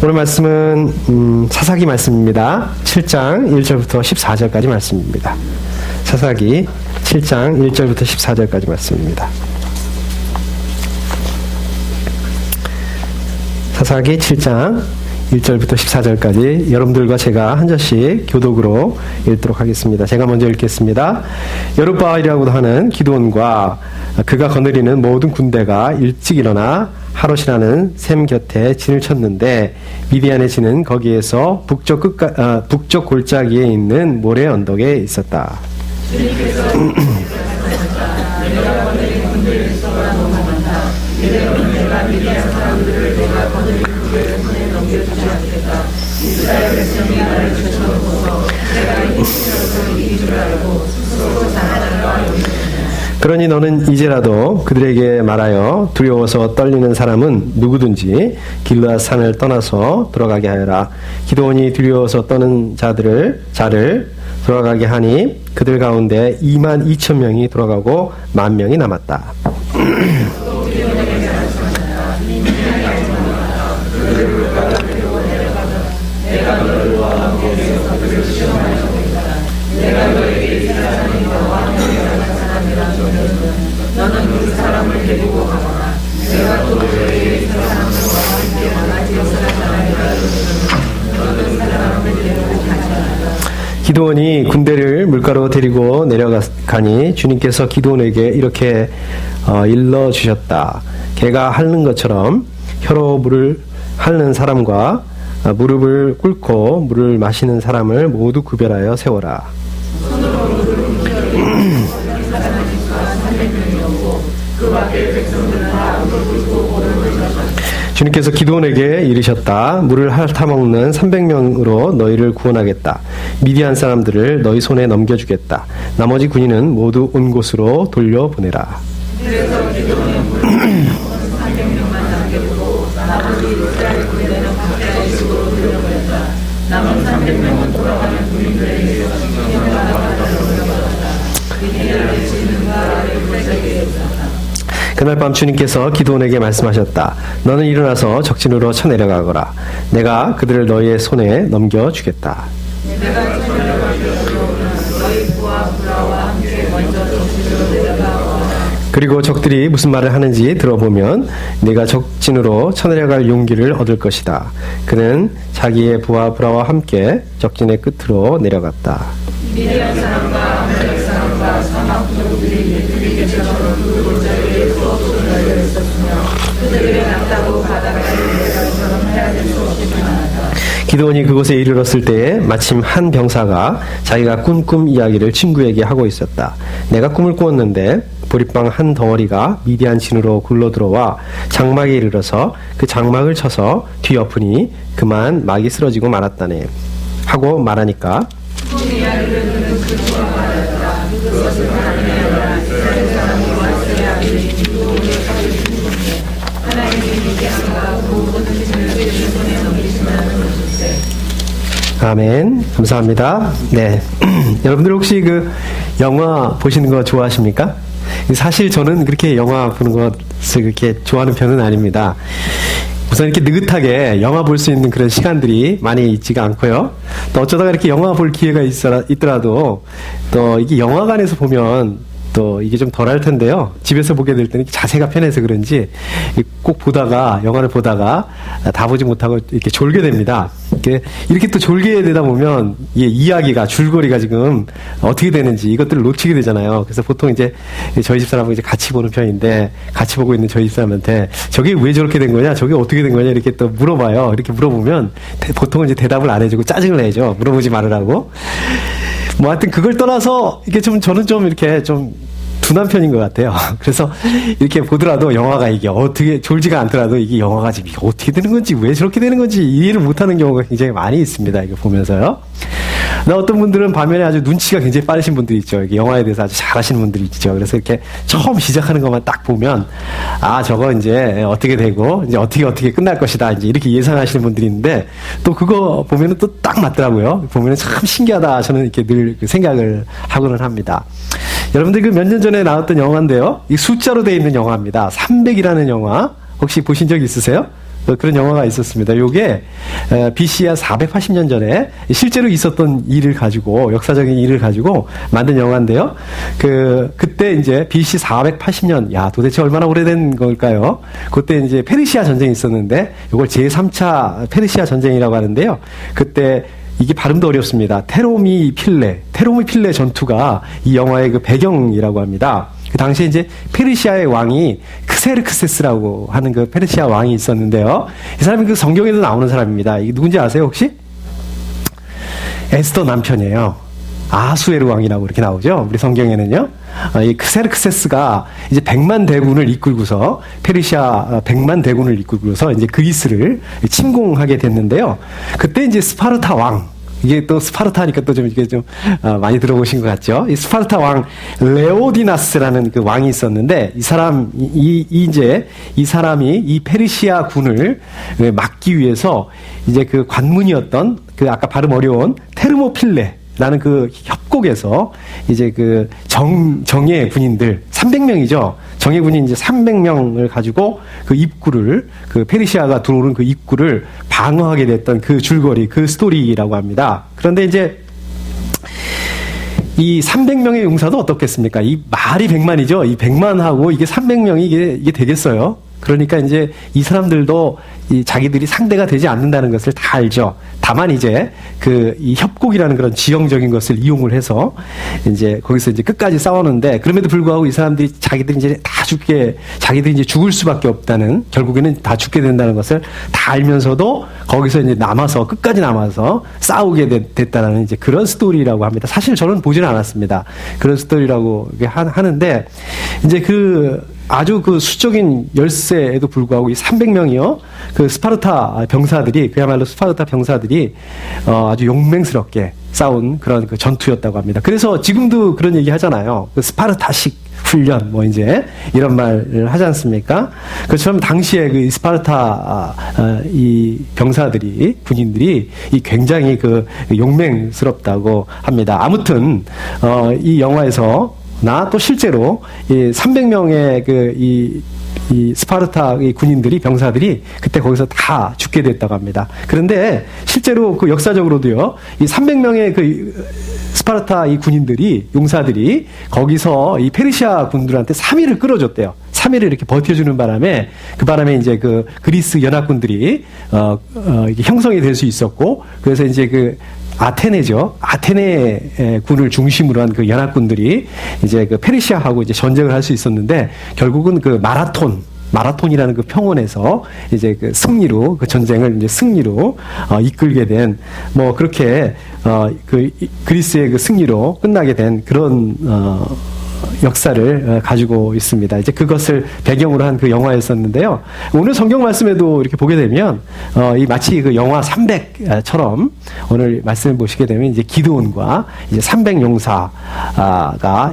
오늘 말씀은 사사기 말씀입니다. 7장 1절부터 14절까지 말씀입니다. 사사기 7장 1절부터 14절까지 말씀입니다. 사사기 7장 1절부터 14절까지 여러분들과 제가 한 절씩 교독으로 읽도록 하겠습니다. 제가 먼저 읽겠습니다. 여룻바알이라고도 하는 기드온과 그가 거느리는 모든 군대가 일찍 일어나 하롯이라는 샘 곁에 진을 쳤는데 미디안의 진은 거기에서 북쪽 골짜기에 있는 모래 언덕에 있었다. 그러니 너는 이제라도 그들에게 말하여 두려워서 떨리는 사람은 누구든지 길르앗 산을 떠나서 돌아가게 하여라. 기드온이 두려워서 떠는 자를 돌아가게 하니 그들 가운데 22,000명이 돌아가고 10,000명이 남았다. 기드온이 군대를 물가로 데리고 내려가니 주님께서 기드온에게 이렇게 일러주셨다. 개가 핥는 것처럼 혀로 물을 핥는 사람과 무릎을 꿇고 물을 마시는 사람을 모두 구별하여 세워라. 주님께서 기드온에게 이르셨다. 물을 핥아먹는 300명으로 너희를 구원하겠다. 미디안 사람들을 너희 손에 넘겨주겠다. 나머지 군인은 모두 온 곳으로 돌려보내라. 그래서 기드온은 물을 300명만 남겨두고 나머지 이스라엘 군대는 각자 집으로 돌려보냈다. 남은 300명은 돌아가는 군인들에게 그날 밤 주님께서 기드온에게 말씀하셨다. 너는 일어나서 적진으로 쳐내려가거라. 내가 그들을 너희의 손에 넘겨주겠다. 내가 너희 부하 부라와 함께 먼저 적진으로 내려가거라. 그리고 적들이 무슨 말을 하는지 들어보면 네가 적진으로 쳐내려갈 용기를 얻을 것이다. 그는 자기의 부하 부라와 함께 적진의 끝으로 내려갔다. 미디안 사람과 아말렉 사람과 사막 부족들이 그들에게처럼 그 골짜기에 수없이 널려 있었으며 그들에게 낫다고 바다가 이르기처럼 헤아릴 수 없이 많았다. 기드온이 그곳에 이르렀을 때에 마침 한 병사가 자기가 꾼 꿈 이야기를 친구에게 하고 있었다. 내가 꿈을 꾸었는데 보리빵 한 덩어리가 미디안 진으로 굴러들어와 장막에 이르러서 그 장막을 쳐서 뒤엎으니 그만 막이 쓰러지고 말았다네. 하고 말하니까 아멘. 감사합니다. 네. 여러분들 혹시 그 영화 보시는 거 좋아하십니까? 사실 저는 그렇게 영화 보는 것을 그렇게 좋아하는 편은 아닙니다. 우선 이렇게 느긋하게 영화 볼 수 있는 그런 시간들이 많이 있지가 않고요. 또 어쩌다가 이렇게 영화 볼 기회가 있더라도 또 이게 영화관에서 보면 또 이게 좀 덜 할 텐데요. 집에서 보게 될 때는 자세가 편해서 그런지 꼭 보다가 영화를 보다가 다 보지 못하고 이렇게 졸게 됩니다. 이렇게 또 졸게 되다 보면 이야기가 줄거리가 지금 어떻게 되는지 이것들을 놓치게 되잖아요. 그래서 보통 이제 저희 집사람하고 이제 같이 보는 편인데 같이 보고 있는 저희 집사람한테 저게 왜 저렇게 된 거냐, 저게 어떻게 된 거냐 이렇게 또 물어봐요. 이렇게 물어보면 보통은 이제 대답을 안 해주고 짜증을 내죠. 물어보지 말으라고. 뭐 하여튼 그걸 떠나서 이게 좀 저는 좀 이렇게 좀 둔한 편인 것 같아요. 그래서 이렇게 보더라도 영화가 이게 어떻게 졸지가 않더라도 이게 영화가 지금 이게 어떻게 되는 건지 왜 저렇게 되는 건지 이해를 못하는 경우가 굉장히 많이 있습니다. 이거 보면서요. 어떤 분들은 반면에 아주 눈치가 굉장히 빠르신 분들이 있죠. 이게 영화에 대해서 아주 잘하시는 분들이 있죠. 그래서 이렇게 처음 시작하는 것만 딱 보면 아 저거 이제 어떻게 되고 이제 어떻게 끝날 것이다 이제 이렇게 예상하시는 분들이 있는데 또 그거 보면은 또 딱 맞더라고요. 보면은 참 신기하다 저는 이렇게 늘 생각을 하고는 합니다. 여러분들 그 몇 년 전에 나왔던 영화인데요. 이 숫자로 되어 있는 영화입니다. 300이라는 영화 혹시 보신 적 있으세요? 그런 영화가 있었습니다. 요게 BC 한 480년 전에 실제로 있었던 일을 가지고, 역사적인 일을 가지고 만든 영화인데요. 그때 이제 BC 480년, 야, 도대체 얼마나 오래된 걸까요? 그때 이제 페르시아 전쟁이 있었는데, 이걸 제3차 페르시아 전쟁이라고 하는데요. 그때 이게 발음도 어렵습니다. 테로미필레 전투가 이 영화의 그 배경이라고 합니다. 그 당시에 이제 페르시아의 왕이 크세르크세스라고 하는 그 페르시아 왕이 있었는데요. 이 사람이 그 성경에도 나오는 사람입니다. 이게 누군지 아세요, 혹시? 에스더 남편이에요. 아수에르 왕이라고 이렇게 나오죠. 우리 성경에는요. 이 크세르크세스가 이제 100만 대군을 이끌고서, 페르시아 100만 대군을 이끌고서 이제 그리스를 침공하게 됐는데요. 그때 이제 스파르타 왕, 이게 또 스파르타니까 또 좀 이게 좀 많이 들어보신 것 같죠? 이 스파르타 왕 레오디나스라는 그 왕이 있었는데, 이 사람이 이 페르시아 군을 막기 위해서 이제 그 관문이었던 그 아까 발음 어려운 테르모필레라는 그 협곡에서 이제 그 정예 군인들 300명이죠. 정예 군인 이제 300명을 가지고 그 입구를, 그 페르시아가 들어오는 그 입구를 방어하게 됐던 그 줄거리, 그 스토리라고 합니다. 그런데 이제 이 300명의 용사도 어떻겠습니까? 이 말이 100만이죠. 이 100만하고 이게 300명이 이게 되겠어요? 그러니까 이제 이 사람들도 이 자기들이 상대가 되지 않는다는 것을 다 알죠. 다만 이제 이 협곡이라는 그런 지형적인 것을 이용을 해서 이제 거기서 이제 끝까지 싸우는데, 그럼에도 불구하고 이 사람들이 자기들이 이제 자기들이 이제 죽을 수밖에 없다는, 결국에는 다 죽게 된다는 것을 다 알면서도 거기서 이제 끝까지 남아서 싸우게 됐다는 이제 그런 스토리라고 합니다. 사실 저는 보지는 않았습니다. 그런 스토리라고 하는데, 이제 아주 그 수적인 열세에도 불구하고 이 300명이요. 그 스파르타 병사들이, 그야말로 스파르타 병사들이 아주 용맹스럽게 싸운 그런 그 전투였다고 합니다. 그래서 지금도 그런 얘기 하잖아요. 그 스파르타식 훈련, 뭐 이제 이런 말을 하지 않습니까? 그처럼 당시에 그 스파르타 이 병사들이, 군인들이 이 굉장히 그 용맹스럽다고 합니다. 아무튼 이 영화에서 또 실제로 이 300명의 이 스파르타 군인들이, 병사들이 그때 거기서 다 죽게 됐다고 합니다. 그런데 실제로 그 역사적으로도요, 이 300명의 그 스파르타 이 군인들이, 용사들이 거기서 이 페르시아 군들한테 3일을 끌어줬대요. 3일을 이렇게 버텨주는 바람에, 그 바람에 이제 그 그리스 연합군들이 이게 형성이 될 수 있었고, 그래서 이제 아테네죠. 아테네 군을 중심으로 한 그 연합군들이 이제 그 페르시아하고 이제 전쟁을 할 수 있었는데, 결국은 그 마라톤이라는 그 평원에서 이제 그 승리로, 그 전쟁을 이제 승리로 이끌게 된, 뭐 그렇게 그리스의 그 승리로 끝나게 된 그런 역사를 가지고 있습니다. 이제 그것을 배경으로 한 그 영화였었는데요. 오늘 성경 말씀에도 이렇게 보게 되면 이 마치 그 영화 300처럼 오늘 말씀을 보시게 되면 이제 기드온과 이제 300용사가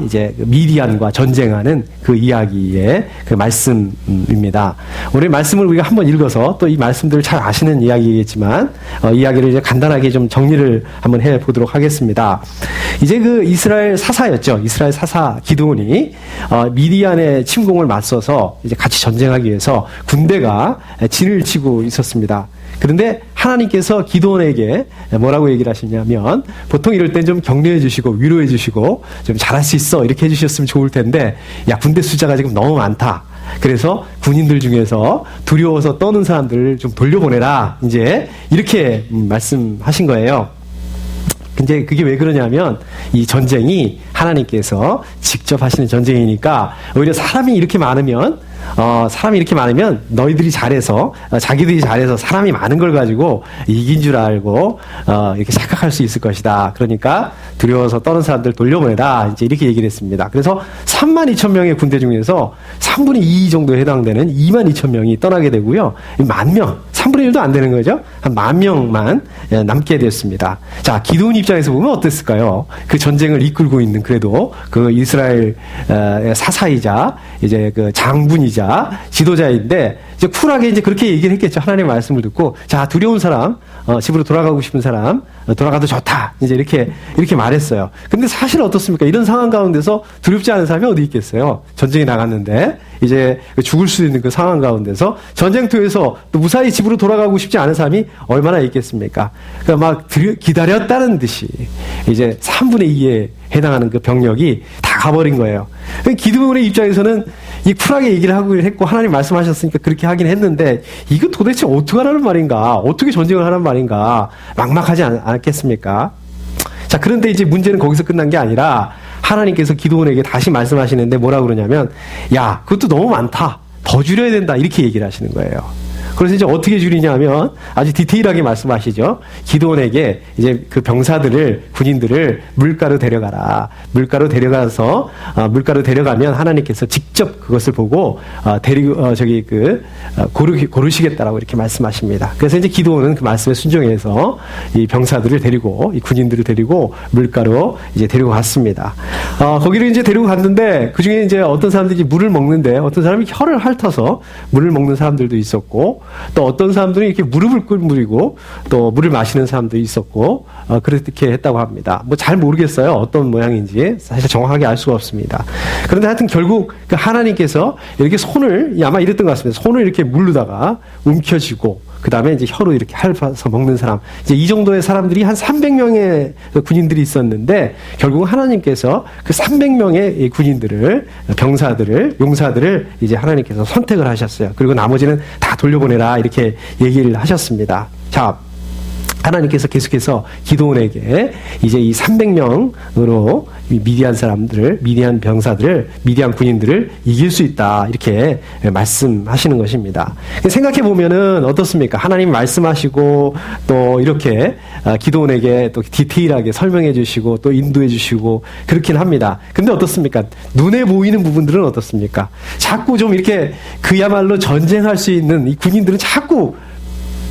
이제 미디안과 전쟁하는 그 이야기의 그 말씀입니다. 오늘 말씀을 우리가 한번 읽어서 또 이 말씀들을 잘 아시는 이야기겠지만 이야기를 이제 간단하게 좀 정리를 한번 해 보도록 하겠습니다. 이제 그 이스라엘 사사였죠. 이스라엘 사사 기드온이 미디안의 침공을 맞서서 이제 같이 전쟁하기 위해서 군대가 진을 치고 있었습니다. 그런데 하나님께서 기드온에게 뭐라고 얘기를 하시냐면, 보통 이럴 땐 좀 격려해 주시고 위로해 주시고 좀 잘할 수 있어 이렇게 해주셨으면 좋을 텐데, 야, 군대 숫자가 지금 너무 많다. 그래서 군인들 중에서 두려워서 떠는 사람들을 좀 돌려보내라. 이제 이렇게 말씀하신 거예요. 근데 그게 왜 그러냐면, 이 전쟁이 하나님께서 직접 하시는 전쟁이니까, 오히려 사람이 이렇게 많으면 너희들이 잘해서, 자기들이 잘해서 사람이 많은 걸 가지고 이긴 줄 알고 이렇게 착각할 수 있을 것이다. 그러니까 두려워서 떠는 사람들 돌려보내라. 이제 이렇게 얘기를 했습니다. 그래서 32,000명의 군대 중에서 3분의 2 정도에 해당되는 22,000명이 떠나게 되고요. 10,000명, 3분의 1도 안 되는 거죠. 한 10,000명만 남게 됐습니다. 자, 기드온 입장에서 보면 어땠을까요? 그 전쟁을 이끌고 있는, 그래도 그 이스라엘 사사이자 이제 그 장군이자 리더이자 지도자인데 이제 쿨하게 이제 그렇게 얘기를 했겠죠. 하나님의 말씀을 듣고 자, 두려운 사람, 집으로 돌아가고 싶은 사람, 돌아가도 좋다. 이제 이렇게 말했어요. 근데 사실 어떻습니까? 이런 상황 가운데서 두렵지 않은 사람이 어디 있겠어요? 전쟁에 나갔는데 이제 죽을 수 있는 그 상황 가운데서 전쟁터에서 또 무사히 집으로 돌아가고 싶지 않은 사람이 얼마나 있겠습니까? 그러니까 막 기다렸다는 듯이 이제 3분의 2에 해당하는 그 병력이 다 가버린 거예요. 기드온의 입장에서는 이 쿨하게 얘기를 하고 했고 하나님 말씀하셨으니까 그렇게 하긴 했는데 이거 도대체 어떻게 하라는 말인가? 어떻게 전쟁을 하라는 말인가? 막막하지 않겠습니까? 자, 그런데 이제 문제는 거기서 끝난 게 아니라 하나님께서 기드온에게 다시 말씀하시는데 뭐라고 그러냐면 야, 그것도 너무 많다. 더 줄여야 된다. 이렇게 얘기를 하시는 거예요. 그래서 이제 어떻게 줄이냐면 아주 디테일하게 말씀하시죠. 기드온에게 이제 그 병사들을, 군인들을 물가로 데려가라. 물가로 데려가서, 물가로 데려가면 하나님께서 직접 그것을 보고, 고르시겠다라고 이렇게 말씀하십니다. 그래서 이제 기드온은 그 말씀에 순종해서 이 병사들을 데리고, 이 군인들을 데리고 물가로 이제 데리고 갔습니다. 거기를 이제 데리고 갔는데 그 중에 이제 어떤 사람들이 물을 먹는데 어떤 사람이 혀를 핥아서 물을 먹는 사람들도 있었고 또 어떤 사람들은 이렇게 무릎을 꿇무리고 또 물을 마시는 사람도 있었고 그렇게 했다고 합니다. 뭐 잘 모르겠어요. 어떤 모양인지 사실 정확하게 알 수가 없습니다. 그런데 하여튼 결국 그 하나님께서 이렇게 손을 아마 이랬던 것 같습니다. 손을 이렇게 물르다가 움켜쥐고 그 다음에 이제 혀로 이렇게 핥아서 먹는 사람. 이제 이 정도의 사람들이 한 300명의 군인들이 있었는데, 결국 하나님께서 그 300명의 군인들을, 병사들을, 용사들을 이제 하나님께서 선택을 하셨어요. 그리고 나머지는 다 돌려보내라. 이렇게 얘기를 하셨습니다. 자, 하나님께서 계속해서 기드온에게 이제 이 300명으로 미디안 사람들을, 미디안 병사들을, 미디안 군인들을 이길 수 있다. 이렇게 말씀하시는 것입니다. 생각해 보면은 어떻습니까? 하나님 말씀하시고 또 이렇게 기드온에게 또 디테일하게 설명해 주시고 또 인도해 주시고 그렇긴 합니다. 근데 어떻습니까? 눈에 보이는 부분들은 어떻습니까? 자꾸 좀 이렇게 그야말로 전쟁할 수 있는 이 군인들은 자꾸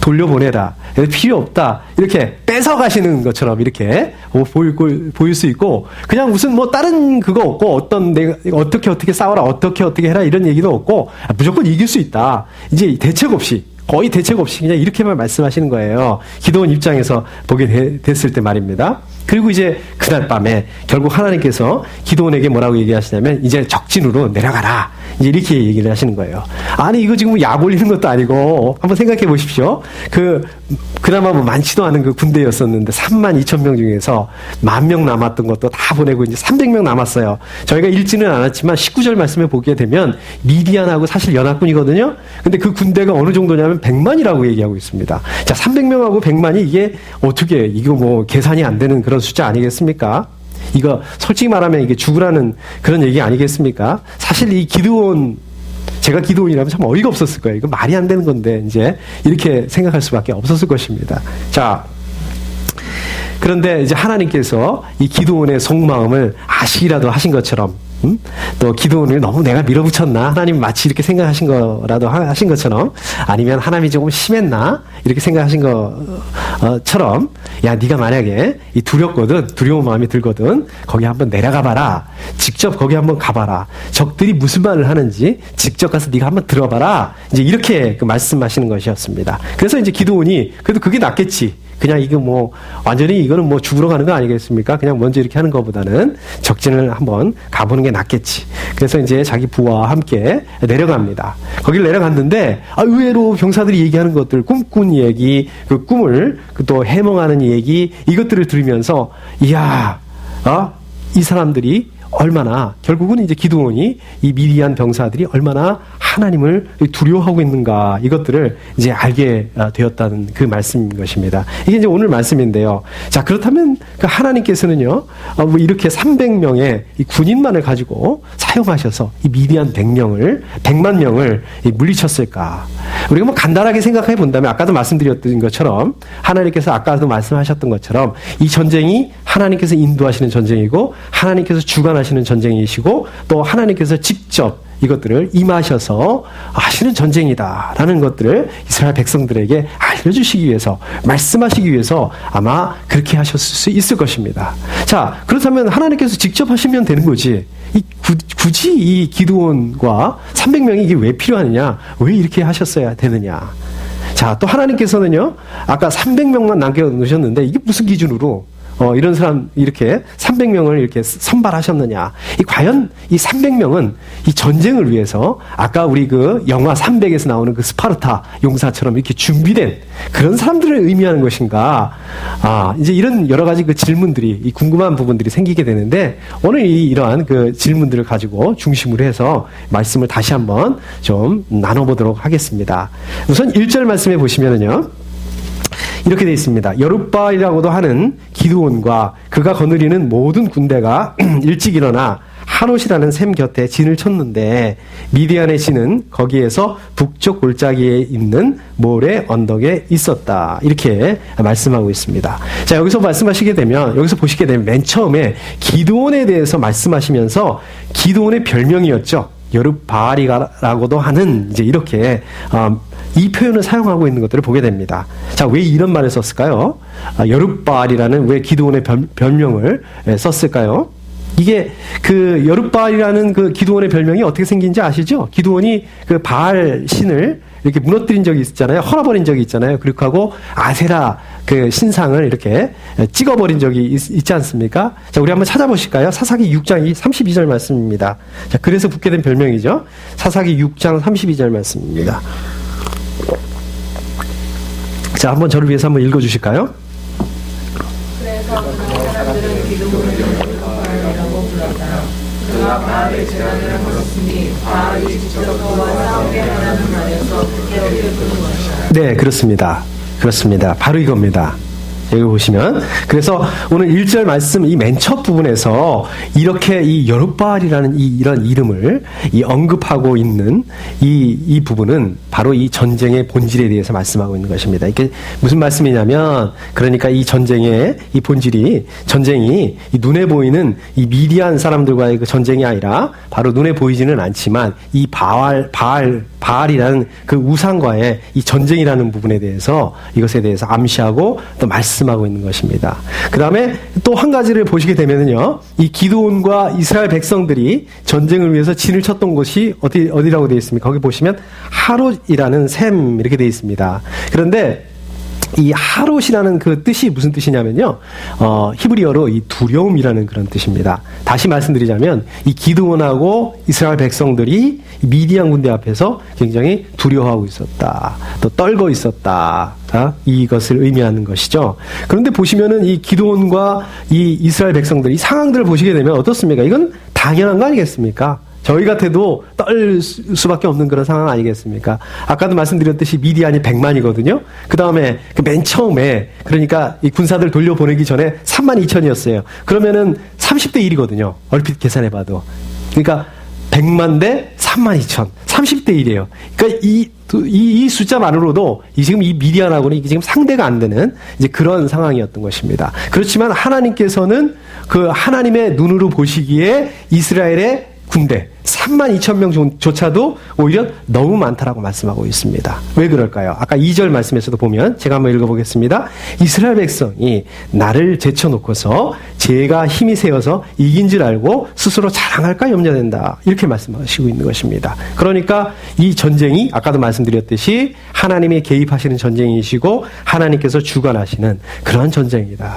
돌려보내라. 필요 없다. 이렇게 뺏어가시는 것처럼 이렇게 보일 수 있고, 그냥 무슨 뭐 다른 그거 없고, 내가 어떻게 싸워라, 어떻게 해라 이런 얘기도 없고, 무조건 이길 수 있다. 이제 대책 없이, 거의 대책 없이 그냥 이렇게만 말씀하시는 거예요. 기드온 입장에서 보게 됐을 때 말입니다. 그리고 이제 그날 밤에 결국 하나님께서 기드온에게 뭐라고 얘기하시냐면 이제 적진으로 내려가라. 이제 이렇게 얘기를 하시는 거예요. 아니 이거 지금 약 올리는 것도 아니고 한번 생각해 보십시오. 그나마 뭐 많지도 않은 그 군대였었는데 32,000명 중에서 10,000명 남았던 것도 다 보내고 이제 300명 남았어요. 저희가 읽지는 않았지만 19절 말씀에 보게 되면 미디안하고 사실 연합군이거든요. 근데 그 군대가 어느 정도냐면 100만이라고 얘기하고 있습니다. 자, 300명하고 100만이 이게 어떻게 이거 뭐 계산이 안 되는 그런 숫자 아니겠습니까? 이거 솔직히 말하면 이게 죽으라는 그런 얘기 아니겠습니까? 사실 이 기드온, 제가 기드온이라면 참 어이가 없었을 거예요. 이거 말이 안 되는 건데 이제 이렇게 생각할 수밖에 없었을 것입니다. 자, 그런데 이제 하나님께서 이 기드온의 속마음을 아시기라도 하신 것처럼 또 기드온을 너무 내가 밀어붙였나? 하나님 마치 이렇게 생각하신 거라도 하신 것처럼, 아니면 하나님이 조금 심했나? 이렇게 생각하신 것처럼, 야, 네가 만약에 이 두려운 마음이 들거든, 거기 한번 내려가 봐라. 직접 거기 한번 가봐라. 적들이 무슨 말을 하는지 직접 가서 네가 한번 들어봐라. 이제 이렇게 말씀하시는 것이었습니다. 그래서 이제 기드온이 그래도 그게 낫겠지. 그냥 이거 뭐 완전히 이거는 뭐 죽으러 가는 거 아니겠습니까? 그냥 먼저 이렇게 하는 것보다는 적진을 한번 가보는 게 낫겠지. 그래서 이제 자기 부하와 함께 내려갑니다. 거기를 내려갔는데 의외로 병사들이 얘기하는 것들, 꿈꾼 얘기, 그 꿈을 또 해몽하는 얘기, 이것들을 들으면서 이야, 이 사람들이 얼마나, 결국은 이제 기드온이 이 미디안 병사들이 얼마나 하나님을 두려워하고 있는가, 이것들을 이제 알게 되었다는 그 말씀인 것입니다. 이게 이제 오늘 말씀인데요. 자, 그렇다면 그 하나님께서는요, 뭐 이렇게 300명의 이 군인만을 가지고 사용하셔서 이 미디안 100만 명을 물리쳤을까? 우리가 뭐 간단하게 생각해 본다면 아까도 말씀드렸던 것처럼, 하나님께서 아까도 말씀하셨던 것처럼 이 전쟁이 하나님께서 인도하시는 전쟁이고 하나님께서 주관하시는 전쟁이시고 또 하나님께서 직접 이것들을 임하셔서 하시는 전쟁이다라는 것들을 이스라엘 백성들에게 알려주시기 위해서, 말씀하시기 위해서 아마 그렇게 하셨을 수 있을 것입니다. 자, 그렇다면 하나님께서 직접 하시면 되는 거지. 굳이 이 기드온과 300명이 이게 왜 필요하느냐? 왜 이렇게 하셨어야 되느냐? 자, 또 하나님께서는요, 아까 300명만 남겨놓으셨는데 이게 무슨 기준으로 이런 사람 이렇게 300명을 이렇게 선발하셨느냐? 과연 이 300명은 이 전쟁을 위해서 아까 우리 그 영화 300에서 나오는 그 스파르타 용사처럼 이렇게 준비된 그런 사람들을 의미하는 것인가? 이제 이런 여러 가지 그 질문들이, 이 궁금한 부분들이 생기게 되는데 오늘 이러한 그 질문들을 가지고 중심으로 해서 말씀을 다시 한번 좀 나눠보도록 하겠습니다. 우선 1절 말씀에 보시면은요. 이렇게 되어 있습니다. 여룻바알이라고도 하는 기드온과 그가 거느리는 모든 군대가 일찍 일어나 하롯이라는 샘 곁에 진을 쳤는데 미디안의 진은 거기에서 북쪽 골짜기에 있는 모래 언덕에 있었다. 이렇게 말씀하고 있습니다. 자, 여기서 말씀하시게 되면, 여기서 보시게 되면 맨 처음에 기드온에 대해서 말씀하시면서 기드온의 별명이었죠. 여룻바알이라고도 하는 이제 이렇게 이 표현을 사용하고 있는 것들을 보게 됩니다. 자, 왜 이런 말을 썼을까요? 여룻바알이라는 왜 기드온의 별명을 썼을까요? 이게 그 여룻바알이라는 그 기드온의 별명이 어떻게 생긴지 아시죠? 기드온이 그 바알 신을 이렇게 무너뜨린 적이 있잖아요. 헐어버린 적이 있잖아요. 그렇게 하고 아세라 그 신상을 이렇게 찍어버린 적이 있지 않습니까? 자, 우리 한번 찾아보실까요? 사사기 6장 32절 말씀입니다. 자, 그래서 붙게 된 별명이죠. 사사기 6장 32절 말씀입니다. 자, 한번 저를 위해서 한번 읽어주실까요? 그래서 그 사람들은 기드온을 여룻바알이라고 불렀다. 그가 바알의 재단을 걸었으니 바알이 직접 그와 싸우게 하라는 말에서 그렇게 부른 것이다. 네, 그렇습니다. 그렇습니다. 바로 이겁니다. 여기 보시면, 그래서 오늘 1절 말씀 이 맨 첫 부분에서 이렇게 이 여룻바알이라는 이런 이름을 언급하고 있는 이 부분은 바로 이 전쟁의 본질에 대해서 말씀하고 있는 것입니다. 이게 무슨 말씀이냐면, 그러니까 이 전쟁의 이 본질이, 전쟁이 이 눈에 보이는 이 미디안 사람들과의 그 전쟁이 아니라 바로 눈에 보이지는 않지만 이 바알이라는 그 우상과의 이 전쟁이라는 부분에 대해서, 이것에 대해서 암시하고 또 말씀하고 있는 것입니다. 그 다음에 또 한 가지를 보시게 되면은요, 이 기드온과 이스라엘 백성들이 전쟁을 위해서 진을 쳤던 곳이 어디라고 되어 있습니까? 거기 보시면 하롯이라는 샘 이렇게 되어 있습니다. 그런데 이 하롯이라는 그 뜻이 무슨 뜻이냐면요, 히브리어로 이 두려움이라는 그런 뜻입니다. 다시 말씀드리자면 이 기드온하고 이스라엘 백성들이 미디안 군대 앞에서 굉장히 두려워하고 있었다, 또 떨고 있었다, 이것을 의미하는 것이죠. 그런데 보시면은 이 기드온과 이 이스라엘 백성들 이 상황들을 보시게 되면 어떻습니까? 이건 당연한 거 아니겠습니까? 저희 같아도 떨 수밖에 없는 그런 상황 아니겠습니까? 아까도 말씀드렸듯이 미디안이 100만이거든요. 그 다음에 맨 처음에, 그러니까 이 군사들 돌려보내기 전에 32,000이었어요. 그러면은 30대 1이거든요. 얼핏 계산해봐도. 그러니까 100만 대 32,000. 30대 1이에요. 그러니까 이 숫자만으로도 지금 이 미디안하고는 이게 지금 상대가 안 되는 이제 그런 상황이었던 것입니다. 그렇지만 하나님께서는 그 하나님의 눈으로 보시기에 이스라엘의 군대 32,000명조차도 오히려 너무 많다라고 말씀하고 있습니다. 왜 그럴까요? 아까 2절 말씀에서도 보면 제가 한번 읽어보겠습니다. 이스라엘 백성이 나를 제쳐놓고서 제가 힘이 세어서 이긴 줄 알고 스스로 자랑할까 염려된다. 이렇게 말씀하시고 있는 것입니다. 그러니까 이 전쟁이 아까도 말씀드렸듯이 하나님이 개입하시는 전쟁이시고 하나님께서 주관하시는 그런 전쟁이다.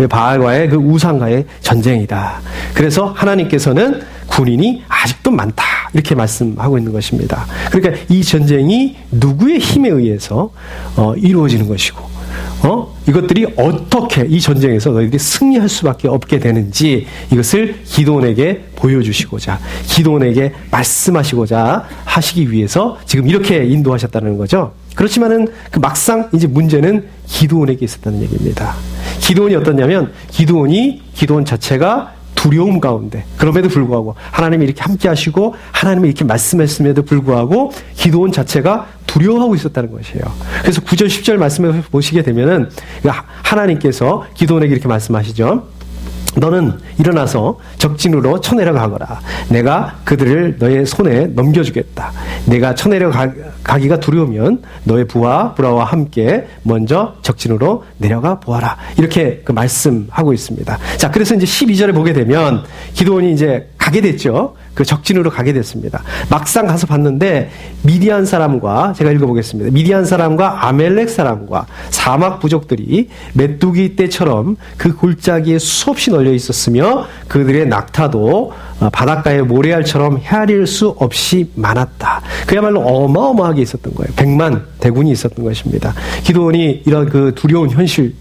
바알과의 그 우상과의 전쟁이다. 그래서 하나님께서는 군인이 아직도 많다. 이렇게 말씀하고 있는 것입니다. 그러니까 이 전쟁이 누구의 힘에 의해서 이루어지는 것이고, 이것들이 어떻게 이 전쟁에서 너희들이 승리할 수밖에 없게 되는지 이것을 기드온에게 보여주시고자, 기드온에게 말씀하시고자 하시기 위해서 지금 이렇게 인도하셨다는 거죠. 그렇지만은 그 막상 이제 문제는 기드온에게 있었다는 얘기입니다. 기드온이 어떻냐면 기드온 자체가 두려움 가운데, 그럼에도 불구하고 하나님이 이렇게 함께 하시고 하나님이 이렇게 말씀했음에도 불구하고 기드온 자체가 두려워하고 있었다는 것이에요. 그래서 9절 10절 말씀을 보시게 되면은 하나님께서 기드온에게 이렇게 말씀하시죠. 너는 일어나서 적진으로 쳐내려가거라. 내가 그들을 너의 손에 넘겨주겠다. 내가 쳐내려가기가 두려우면 너의 부하 브라와 함께 먼저 적진으로 내려가 보아라. 이렇게 그 말씀하고 있습니다. 자, 그래서 이제 12절에 보게 되면 기드온이 이제 가게 됐죠. 그 적진으로 가게 됐습니다. 막상 가서 봤는데 미디안 사람과, 제가 읽어보겠습니다. 미디안 사람과 아멜렉 사람과 사막 부족들이 메뚜기 떼처럼 그 골짜기에 수없이 널려 있었으며 그들의 낙타도 바닷가의 모래알처럼 헤아릴 수 없이 많았다. 그야말로 어마어마하게 있었던 거예요. 100만 대군이 있었던 것입니다. 기드온이 이런 그 두려운 현실,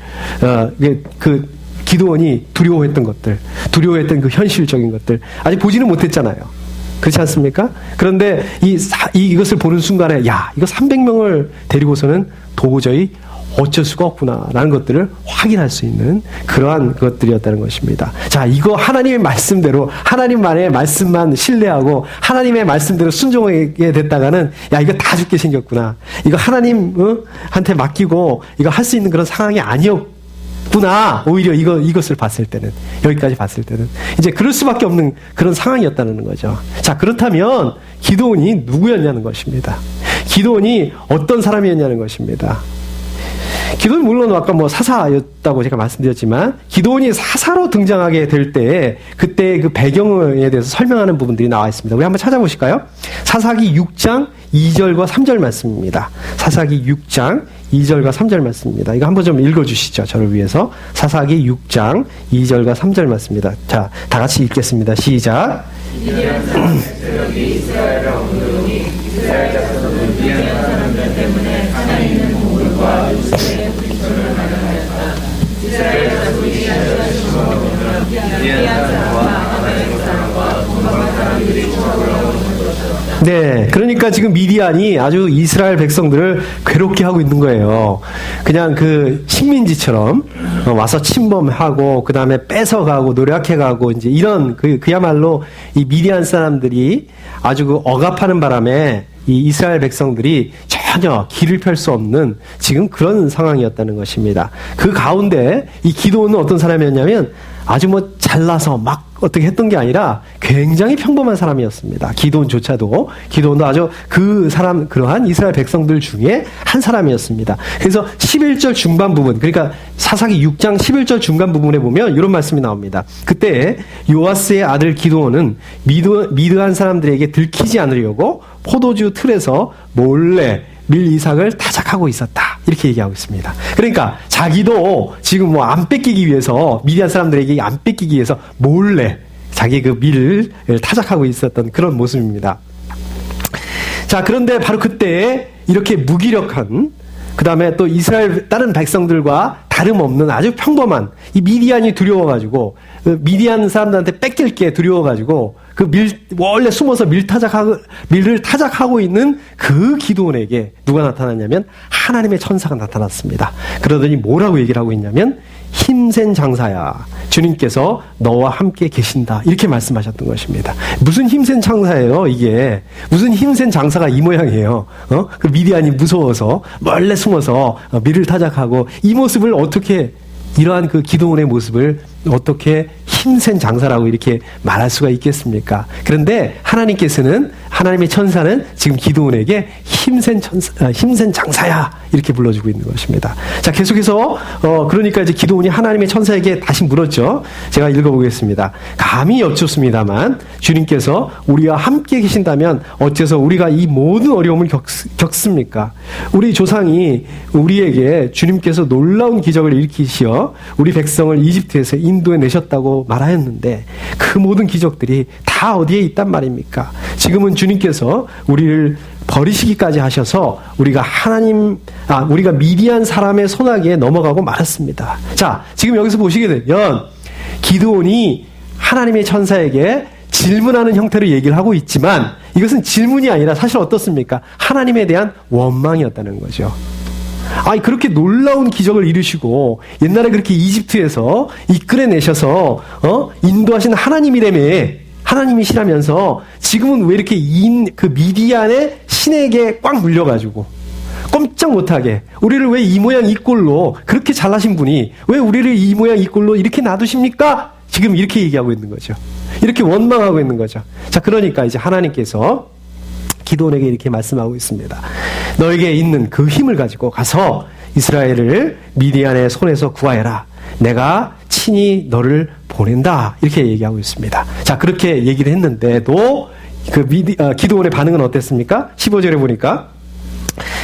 기드온이 두려워했던 것들, 두려워했던 그 현실적인 것들, 아직 보지는 못했잖아요. 그렇지 않습니까? 그런데 이것을 보는 순간에, 야, 이거 300명을 데리고서는 도저히 어쩔 수가 없구나라는 것들을 확인할 수 있는 그러한 것들이었다는 것입니다. 자, 이거 하나님의 말씀대로, 하나님만의 말씀만 신뢰하고 하나님의 말씀대로 순종하게 됐다가는, 야, 이거 다 죽게 생겼구나. 이거 하나님한테 맡기고 이거 할 수 있는 그런 상황이 아니었구나. 오히려 이것을 봤을 때는, 여기까지 봤을 때는 이제 그럴 수밖에 없는 그런 상황이었다는 거죠. 자, 그렇다면 기드온이 누구였냐는 것입니다. 기드온이 어떤 사람이었냐는 것입니다. 기드온이 물론 아까 사사였다고 제가 말씀드렸지만, 기드온이 사사로 등장하게 될 때 그때 그 배경에 대해서 설명하는 부분들이 나와 있습니다. 우리 한번 찾아보실까요? 사사기 6장 2절과 3절 말씀입니다. 사사기 6장 2절과 3절 말씀입니다. 이거 한번 좀 읽어주시죠. 저를 위해서. 사사기 6장 2절과 3절 말씀입니다. 자, 다 같이 읽겠습니다. 시작. 미디안 사람들이 이스라엘을 억누르니 이스라엘 자손은 미디안 사람들 때문에 하나님의 공물과 요셉의 불편을 마련하였다. 이스라엘 자손이 하나님의 주먹으로 미디안 사람과 아말렉 사람과 도망간 사람들이 조합을 얻은 것이었다. 네, 그러니까 지금 미디안이 아주 이스라엘 백성들을 괴롭게 하고 있는 거예요. 그냥 그 식민지처럼 와서 침범하고 그 다음에 뺏어가고 노력해가고 이제 이런 그야말로 이 미디안 사람들이 아주 그 억압하는 바람에 이 이스라엘 백성들이 전혀 길을 펼 수 없는 지금 그런 상황이었다는 것입니다. 그 가운데 이 기드온은 어떤 사람이었냐면 아주 잘나서 막 어떻게 했던 게 아니라 굉장히 평범한 사람이었습니다. 기드온도 아주 그러한 이스라엘 백성들 중에 한 사람이었습니다. 그래서 11절 중반 부분, 그러니까 사사기 6장 11절 중간 부분에 보면 이런 말씀이 나옵니다. 그때 요아스의 아들 기드온은 미드안 사람들에게 들키지 않으려고 포도주 틀에서 몰래 밀 이삭을 타작하고 있었다. 이렇게 얘기하고 있습니다. 그러니까 자기도 지금 안 뺏기기 위해서, 미디안 사람들에게 안 뺏기기 위해서 몰래 자기 그 밀을 타작하고 있었던 그런 모습입니다. 자, 그런데 바로 그때 이렇게 무기력한, 그 다음에 또 이스라엘 다른 백성들과 다름없는 아주 평범한 이 미디안이 두려워가지고, 미디안 사람들한테 뺏길 게 두려워가지고 원래 숨어서 밀을 타작하고 있는 그 기드온에게 누가 나타났냐면 하나님의 천사가 나타났습니다. 그러더니 뭐라고 얘기를 하고 있냐면, 힘센 장사야, 주님께서 너와 함께 계신다, 이렇게 말씀하셨던 것입니다. 무슨 힘센 장사예요, 이게. 무슨 힘센 장사가 이 모양이에요. 그 미디안이 무서워서 몰래 숨어서 밀을 타작하고, 이 모습을 어떻게, 이러한 그 기드온의 모습을 어떻게 힘센 장사라고 이렇게 말할 수가 있겠습니까? 그런데 하나님의 천사는 지금 기드온에게 힘센 장사야, 이렇게 불러주고 있는 것입니다. 자, 계속해서 그러니까 이제 기드온이 하나님의 천사에게 다시 물었죠. 제가 읽어보겠습니다. 감히 여쭙습니다만 주님께서 우리와 함께 계신다면 어째서 우리가 이 모든 어려움을 겪습니까? 우리 조상이 우리에게 주님께서 놀라운 기적을 일으키시어 우리 백성을 이집트에서 인도에 내셨다고 말하였는데 그 모든 기적들이 다 어디에 있단 말입니까? 지금은 주님께서 우리를 버리시기까지 하셔서 우리가 미디안 사람의 손아귀에 넘어가고 말았습니다. 자, 지금 여기서 보시게 되면 기드온이 하나님의 천사에게 질문하는 형태로 얘기를 하고 있지만 이것은 질문이 아니라 사실 어떻습니까? 하나님에 대한 원망이었다는 거죠. 그렇게 놀라운 기적을 이루시고 옛날에 그렇게 이집트에서 이끌어내셔서 인도하신 하나님이시라면서 지금은 왜 이렇게 그 미디안의 신에게 꽉 물려가지고 꼼짝 못하게 우리를 왜 이 모양 이 꼴로, 그렇게 잘나신 분이 왜 우리를 이 모양 이 꼴로 이렇게 놔두십니까? 지금 이렇게 얘기하고 있는 거죠. 이렇게 원망하고 있는 거죠. 자, 그러니까 이제 하나님께서 기드온에게 이렇게 말씀하고 있습니다. 너에게 있는 그 힘을 가지고 가서 이스라엘을 미디안의 손에서 구하여라. 내가 친히 너를 보낸다. 이렇게 얘기하고 있습니다. 자, 그렇게 얘기를 했는데도 기드온의 반응은 어땠습니까? 15절에 보니까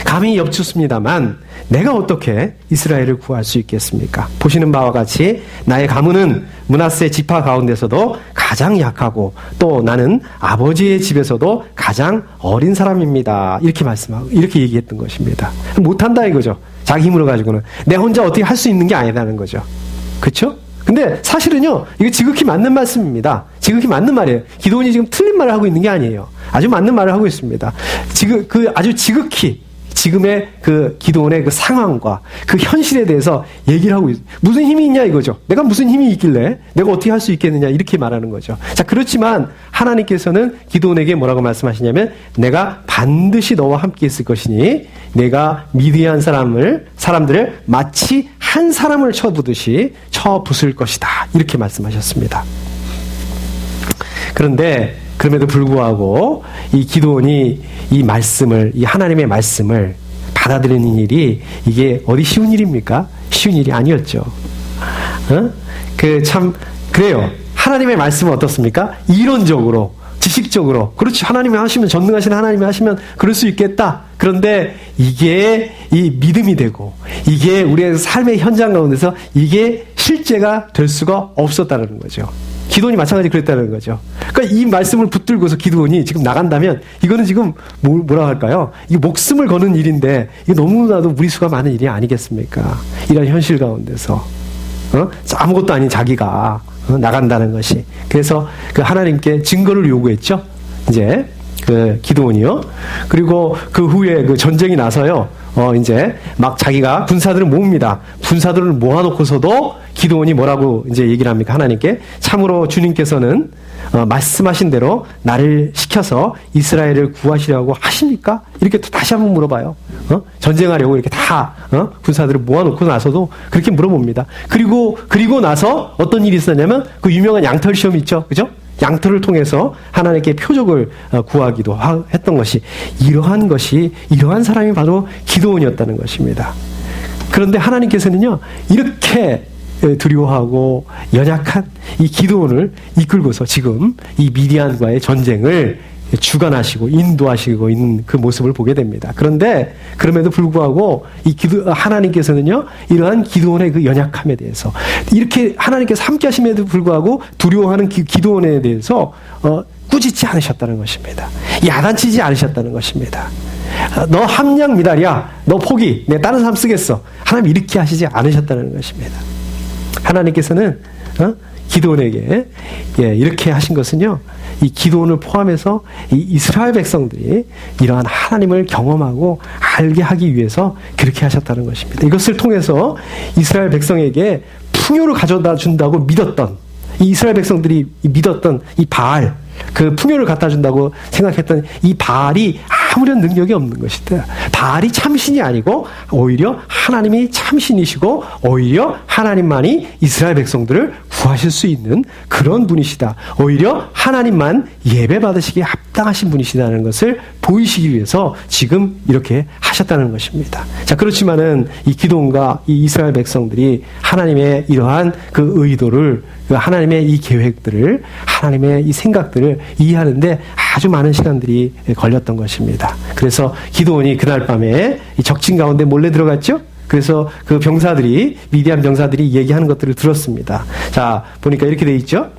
감히 엽춥습니다만 내가 어떻게 이스라엘을 구할 수 있겠습니까? 보시는 바와 같이 나의 가문은 므낫세 지파 가운데서도 가장 약하고 또 나는 아버지의 집에서도 가장 어린 사람입니다. 이렇게 말씀하고 이렇게 얘기했던 것입니다. 못한다 이거죠. 자기 힘으로 가지고는 내 혼자 어떻게 할 수 있는 게 아니라는 거죠. 그렇죠? 근데 사실은요, 이거 지극히 맞는 말씀입니다. 지극히 맞는 말이에요. 기드온이 지금 틀린 말을 하고 있는 게 아니에요. 아주 맞는 말을 하고 있습니다. 아주 지극히 지금의 그 기드온의 그 상황과 그 현실에 대해서 얘기를 하고 있어요. 무슨 힘이 있냐 이거죠. 내가 무슨 힘이 있길래 내가 어떻게 할 수 있겠느냐 이렇게 말하는 거죠. 자, 그렇지만 하나님께서는 기드온에게 뭐라고 말씀하시냐면 내가 반드시 너와 함께 있을 것이니 내가 미디안 사람들을 마치 한 사람을 쳐부듯이 쳐부술 것이다. 이렇게 말씀하셨습니다. 그런데 그럼에도 불구하고 이 기드온이 이 하나님의 말씀을 받아들이는 일이 이게 어디 쉬운 일입니까? 쉬운 일이 아니었죠. 그래요. 하나님의 말씀은 어떻습니까? 이론적으로, 지식적으로, 그렇지. 하나님이 하시면, 전능하신 하나님이 하시면 그럴 수 있겠다. 그런데 이게 이 믿음이 되고, 이게 우리의 삶의 현장 가운데서 이게 실제가 될 수가 없었다는 거죠. 기드온이 마찬가지 그랬다는 거죠. 그러니까 이 말씀을 붙들고서 기드온이 지금 나간다면 이거는 지금 뭐라 할까요? 이 목숨을 거는 일인데 이게 너무나도 무리수가 많은 일이 아니겠습니까? 이런 현실 가운데서 아무것도 아닌 자기가 나간다는 것이. 그래서 그 하나님께 증거를 요구했죠. 이제 그 기드온이요. 그리고 그 후에 그 전쟁이 나서요. 이제 막 자기가 군사들을 모읍니다. 군사들을 모아놓고서도 기드온이 뭐라고 이제 얘기를 합니까? 하나님께 참으로 주님께서는 말씀하신 대로 나를 시켜서 이스라엘을 구하시려고 하십니까? 이렇게 또 다시 한번 물어봐요. 전쟁하려고 이렇게 다 군사들을 모아놓고 나서도 그렇게 물어봅니다. 그리고 나서 어떤 일이 있었냐면 그 유명한 양털 시험 있죠, 그죠? 양털을 통해서 하나님께 표적을 구하기도 했던 것이 이러한 사람이 바로 기드온이었다는 것입니다. 그런데 하나님께서는요, 이렇게 두려워하고 연약한 이 기드온을 이끌고서 지금 이 미디안과의 전쟁을 주관하시고 인도하시고 있는 그 모습을 보게 됩니다. 그런데 그럼에도 불구하고 하나님께서는요, 이러한 기드온의 그 연약함에 대해서 이렇게 하나님께서 함께 하심에도 불구하고 두려워하는 기드온에 대해서 꾸짖지 않으셨다는 것입니다. 야단치지 않으셨다는 것입니다. 너 함량 미달이야. 너 포기. 내가 다른 사람 쓰겠어. 하나님 이렇게 하시지 않으셨다는 것입니다. 하나님께서는 기드온에게 이렇게 하신 것은요, 이 기드온을 포함해서 이 이스라엘 백성들이 이러한 하나님을 경험하고 알게 하기 위해서 그렇게 하셨다는 것입니다. 이것을 통해서 이스라엘 백성에게 풍요를 가져다 준다고 믿었던, 이 이스라엘 백성들이 믿었던 이 바알, 그 풍요를 갖다 준다고 생각했던 이 바알이 아무런 능력이 없는 것이다. 바알이 참신이 아니고 오히려 하나님이 참신이시고 오히려 하나님만이 이스라엘 백성들을 구하실 수 있는 그런 분이시다. 오히려 하나님만 예배 받으시기에 합당하신 분이시다는 것을 보이시기 위해서 지금 이렇게 하셨다는 것입니다. 자, 그렇지만은 이 기드온과 이 이스라엘 백성들이 하나님의 이러한 그 의도를, 그 하나님의 이 계획들을, 하나님의 이 생각들을 이해하는데 아주 많은 시간들이 걸렸던 것입니다. 그래서 기드온이 그날 밤에 이 적진 가운데 몰래 들어갔죠? 그래서 그 미디안 병사들이 얘기하는 것들을 들었습니다. 자, 보니까 이렇게 돼 있죠?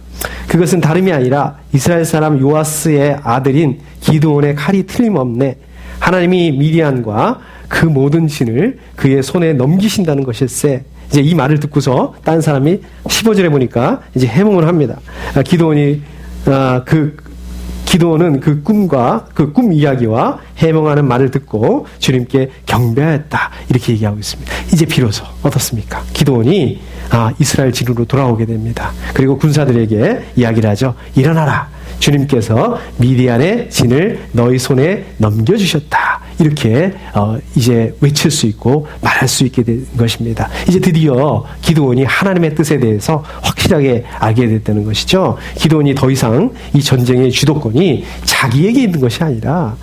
그것은 다름이 아니라 이스라엘 사람 요아스의 아들인 기드온의 칼이 틀림없네. 하나님이 미디안과 그 모든 진을 그의 손에 넘기신다는 것일세. 이제 이 말을 듣고서 딴 사람이 15절에 보니까 이제 해몽을 합니다. 기드온은 그 꿈과 그 꿈 이야기와 해몽하는 말을 듣고 주님께 경배하였다. 이렇게 얘기하고 있습니다. 이제 비로소 어떻습니까? 기드온이 이스라엘 진으로 돌아오게 됩니다. 그리고 군사들에게 이야기를 하죠. 일어나라. 주님께서 미디안의 진을 너희 손에 넘겨주셨다. 이렇게 이제 외칠 수 있고 말할 수 있게 된 것입니다. 이제 드디어 기드온이 하나님의 뜻에 대해서 확실하게 알게 됐다는 것이죠. 기드온이 더 이상 이 전쟁의 주도권이 자기에게 있는 것이 아니라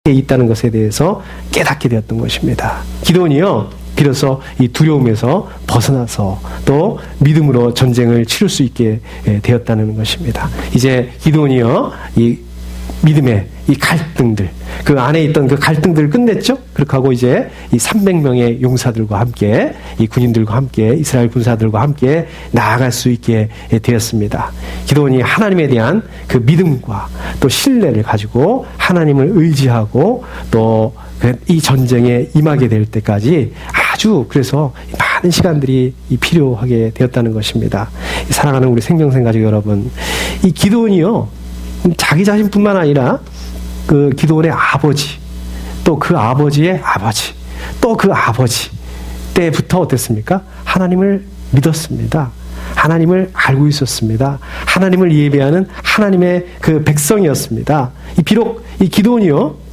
있다는 것에 대해서 깨닫게 되었던 것입니다. 기드온이요, 비로소 이 두려움에서 벗어나서 또 믿음으로 전쟁을 치를 수 있게 되었다는 것입니다. 이제 기드온이요, 이 믿음의 이 갈등들, 그 안에 있던 그 갈등들을 끝냈죠? 그렇게 하고 이제 이 300명의 용사들과 함께, 이 군인들과 함께, 이스라엘 군사들과 함께 나아갈 수 있게 되었습니다. 기드온이 하나님에 대한 그 믿음과 또 신뢰를 가지고 하나님을 의지하고 또 이 전쟁에 임하게 될 때까지 아주 그래서 많은 시간들이 필요하게 되었다는 것입니다. 사랑하는 우리 생명생 가족 여러분, 이 기드온이요, 자기 자신뿐만 아니라 그 기드온의 아버지, 또 그 아버지의 아버지, 또 그 아버지 때부터 어땠습니까? 하나님을 믿었습니다. 하나님을 알고 있었습니다. 하나님을 예배하는 하나님의 그 백성이었습니다. 비록 이 기드온이요,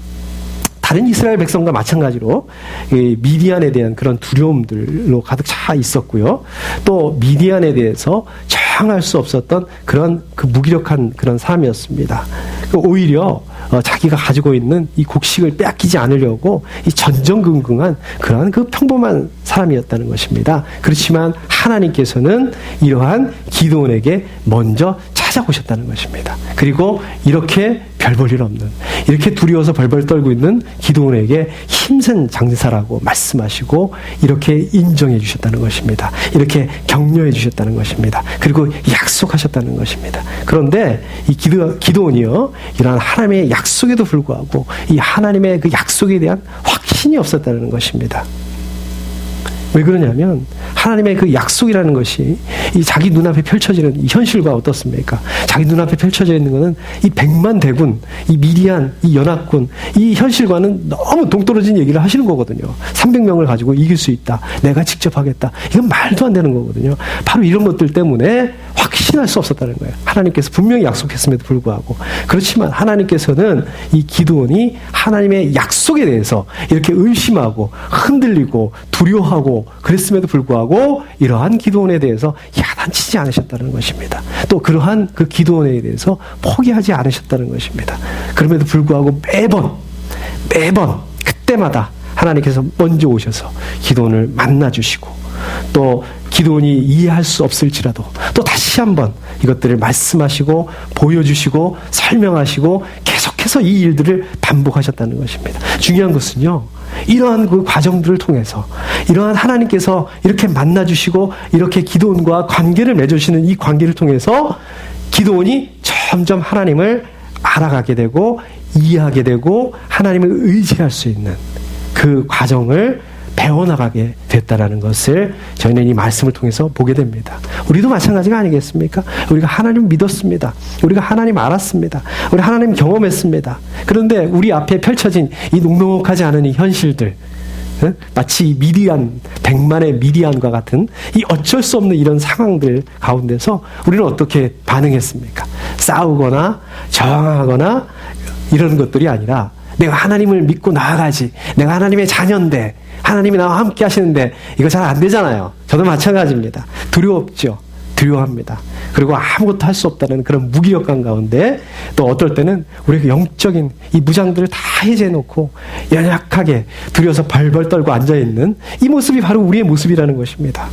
다른 이스라엘 백성과 마찬가지로 미디안에 대한 그런 두려움들로 가득 차 있었고요. 또 미디안에 대해서 저항할 수 없었던 그런 그 무기력한 그런 사람이었습니다. 오히려 자기가 가지고 있는 이 곡식을 빼앗기지 않으려고 이 전전긍긍한 그러한 그 평범한 사람이었다는 것입니다. 그렇지만 하나님께서는 이러한 기드온에게 먼저 찾아오셨다는 것입니다. 그리고 이렇게 별 볼 일 없는, 이렇게 두려워서 벌벌 떨고 있는 기드온에게 힘센 장사라고 말씀하시고 이렇게 인정해 주셨다는 것입니다. 이렇게 격려해 주셨다는 것입니다. 그리고 약속하셨다는 것입니다. 그런데 이 기드온이요, 이러한 하나님의 약속에도 불구하고 이 하나님의 그 약속에 대한 확신이 없었다는 것입니다. 왜 그러냐면 하나님의 그 약속이라는 것이 이 자기 눈앞에 펼쳐지는 이 현실과 어떻습니까? 자기 눈앞에 펼쳐져 있는 것은 이 100만 대군, 이 미디안, 이 연합군, 이 현실과는 너무 동떨어진 얘기를 하시는 거거든요. 300명을 가지고 이길 수 있다. 내가 직접 하겠다. 이건 말도 안 되는 거거든요. 바로 이런 것들 때문에 확신할 수 없었다는 거예요. 하나님께서 분명히 약속했음에도 불구하고. 그렇지만 하나님께서는 이 기드온이 하나님의 약속에 대해서 이렇게 의심하고 흔들리고 두려워하고 그랬음에도 불구하고 이러한 기드온에 대해서 야단치지 않으셨다는 것입니다. 또 그러한 그 기드온에 대해서 포기하지 않으셨다는 것입니다. 그럼에도 불구하고 매번 그때마다 하나님께서 먼저 오셔서 기드온을 만나주시고 또 기드온이 이해할 수 없을지라도 또 다시 한번 이것들을 말씀하시고 보여주시고 설명하시고 계속해서 이 일들을 반복하셨다는 것입니다. 중요한 것은요, 이러한 그 과정들을 통해서 이러한 하나님께서 이렇게 만나주시고 이렇게 기드온과 관계를 맺으시는 이 관계를 통해서 기드온이 점점 하나님을 알아가게 되고 이해하게 되고 하나님을 의지할 수 있는 그 과정을 배워나가게 됐다라는 것을 저희는 이 말씀을 통해서 보게 됩니다. 우리도 마찬가지가 아니겠습니까? 우리가 하나님 믿었습니다. 우리가 하나님 알았습니다. 우리 하나님 경험했습니다. 그런데 우리 앞에 펼쳐진 이 녹록하지 않은 이 현실들, 마치 미디안, 100만의 미디안과 같은 이 어쩔 수 없는 이런 상황들 가운데서 우리는 어떻게 반응했습니까? 싸우거나 저항하거나 이런 것들이 아니라 내가 하나님을 믿고 나아가지, 내가 하나님의 자녀인데 하나님이 나와 함께 하시는데 이거 잘 안 되잖아요. 저도 마찬가지입니다. 두려웠죠. 두려워합니다. 그리고 아무것도 할 수 없다는 그런 무기력감 가운데 또 어떨 때는 우리가 영적인 이 무장들을 다 해제해놓고 연약하게 두려워서 벌벌 떨고 앉아있는 이 모습이 바로 우리의 모습이라는 것입니다.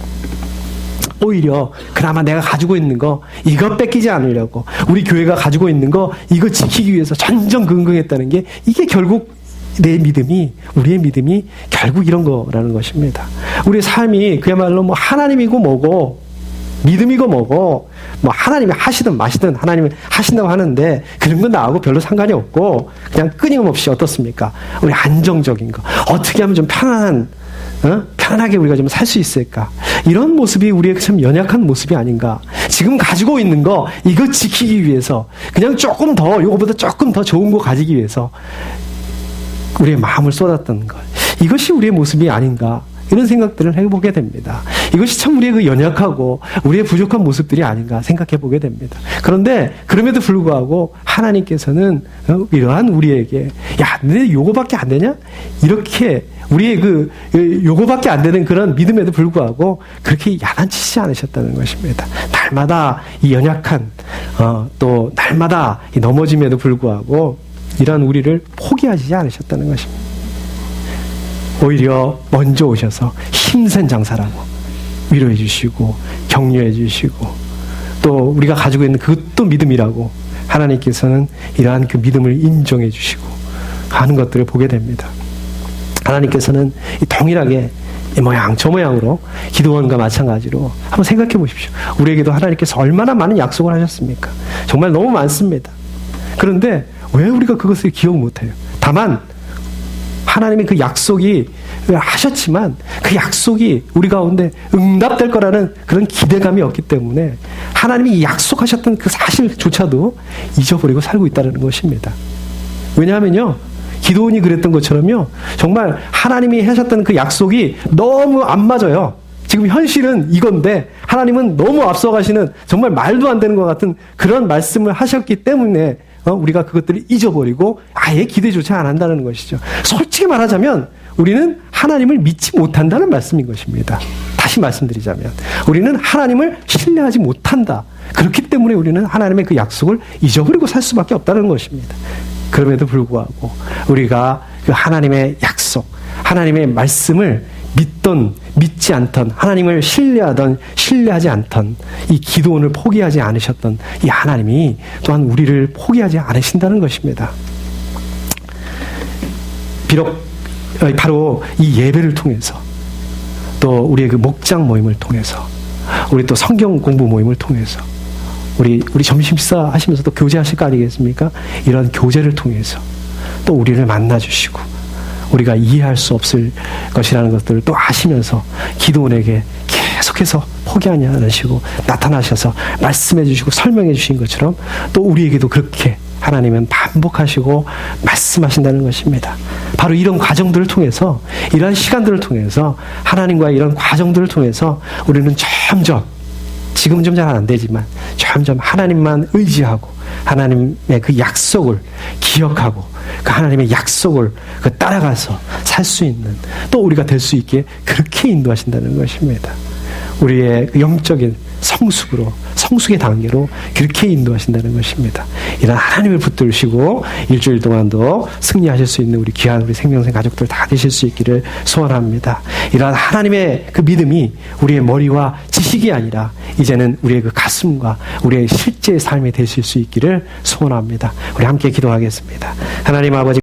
오히려 그나마 내가 가지고 있는 거 이거 뺏기지 않으려고 우리 교회가 가지고 있는 거 이거 지키기 위해서 전전긍긍했다는 게 이게 결국 내 믿음이, 우리의 믿음이 결국 이런 거라는 것입니다. 우리의 삶이 그야말로 뭐 하나님이고 뭐고 믿음이고 뭐고 뭐 하나님이 하시든 마시든 하나님이 하신다고 하는데 그런 건 나하고 별로 상관이 없고 그냥 끊임없이 어떻습니까? 우리 안정적인 거 어떻게 하면 좀 편안하게 우리가 좀 살 수 있을까? 이런 모습이 우리의 참 연약한 모습이 아닌가? 지금 가지고 있는 거 이거 지키기 위해서 그냥 조금 더 이거보다 조금 더 좋은 거 가지기 위해서 우리의 마음을 쏟았던 것, 이것이 우리의 모습이 아닌가 이런 생각들을 해보게 됩니다. 이것이 참 우리의 그 연약하고 우리의 부족한 모습들이 아닌가 생각해 보게 됩니다. 그런데 그럼에도 불구하고 하나님께서는 이러한 우리에게 야, 너 요거밖에 안 되냐? 이렇게 우리의 그 요거밖에 안 되는 그런 믿음에도 불구하고 그렇게 야단치지 않으셨다는 것입니다. 날마다 이 연약한 또 날마다 이 넘어짐에도 불구하고 이러한 우리를 포기하지 않으셨다는 것입니다. 오히려 먼저 오셔서 힘센 장사라고 위로해 주시고 격려해 주시고 또 우리가 가지고 있는 그것도 믿음이라고 하나님께서는 이러한 그 믿음을 인정해 주시고 하는 것들을 보게 됩니다. 하나님께서는 동일하게 이 모양 저 모양으로 기도원과 마찬가지로 한번 생각해 보십시오. 우리에게도 하나님께서 얼마나 많은 약속을 하셨습니까? 정말 너무 많습니다. 그런데 왜 우리가 그것을 기억 못해요? 다만 하나님의 그 약속이 하셨지만 그 약속이 우리 가운데 응답될 거라는 그런 기대감이 없기 때문에 하나님이 약속하셨던 그 사실조차도 잊어버리고 살고 있다는 것입니다. 왜냐하면요, 기도원이 그랬던 것처럼요, 정말 하나님이 하셨던 그 약속이 너무 안 맞아요. 지금 현실은 이건데 하나님은 너무 앞서가시는 정말 말도 안 되는 것 같은 그런 말씀을 하셨기 때문에 우리가 그것들을 잊어버리고 아예 기대조차 안 한다는 것이죠. 솔직히 말하자면 우리는 하나님을 믿지 못한다는 말씀인 것입니다. 다시 말씀드리자면 우리는 하나님을 신뢰하지 못한다. 그렇기 때문에 우리는 하나님의 그 약속을 잊어버리고 살 수밖에 없다는 것입니다. 그럼에도 불구하고 우리가 그 하나님의 약속, 하나님의 말씀을 믿던 믿지 않던, 하나님을 신뢰하던 신뢰하지 않던 이 기도원을 포기하지 않으셨던 이 하나님이 또한 우리를 포기하지 않으신다는 것입니다. 비록 바로 이 예배를 통해서 또 우리의 그 목장 모임을 통해서 우리 또 성경 공부 모임을 통해서 우리 점심 식사 하시면서 또 교제하실 거 아니겠습니까? 이런 교제를 통해서 또 우리를 만나주시고 우리가 이해할 수 없을 것이라는 것들을 또 아시면서 기도원에게 계속해서 포기하지 않으시고 나타나셔서 말씀해 주시고 설명해 주신 것처럼 또 우리에게도 그렇게 하나님은 반복하시고 말씀하신다는 것입니다. 바로 이런 과정들을 통해서, 이러한 시간들을 통해서, 하나님과의 이런 과정들을 통해서 우리는 점점, 지금은 좀 잘 안 되지만 점점 하나님만 의지하고 하나님의 그 약속을 기억하고 그 하나님의 약속을 따라가서 살 수 있는, 또 우리가 될 수 있게 그렇게 인도하신다는 것입니다. 우리의 그 영적인 성숙으로, 성숙의 단계로 그렇게 인도하신다는 것입니다. 이런 하나님을 붙들으시고 일주일 동안도 승리하실 수 있는 우리 귀한 우리 생명생 가족들 다 되실 수 있기를 소원합니다. 이런 하나님의 그 믿음이 우리의 머리와 지식이 아니라 이제는 우리의 그 가슴과 우리의 실제의 삶이 되실 수 있기를 소원합니다. 우리 함께 기도하겠습니다. 하나님 아버지,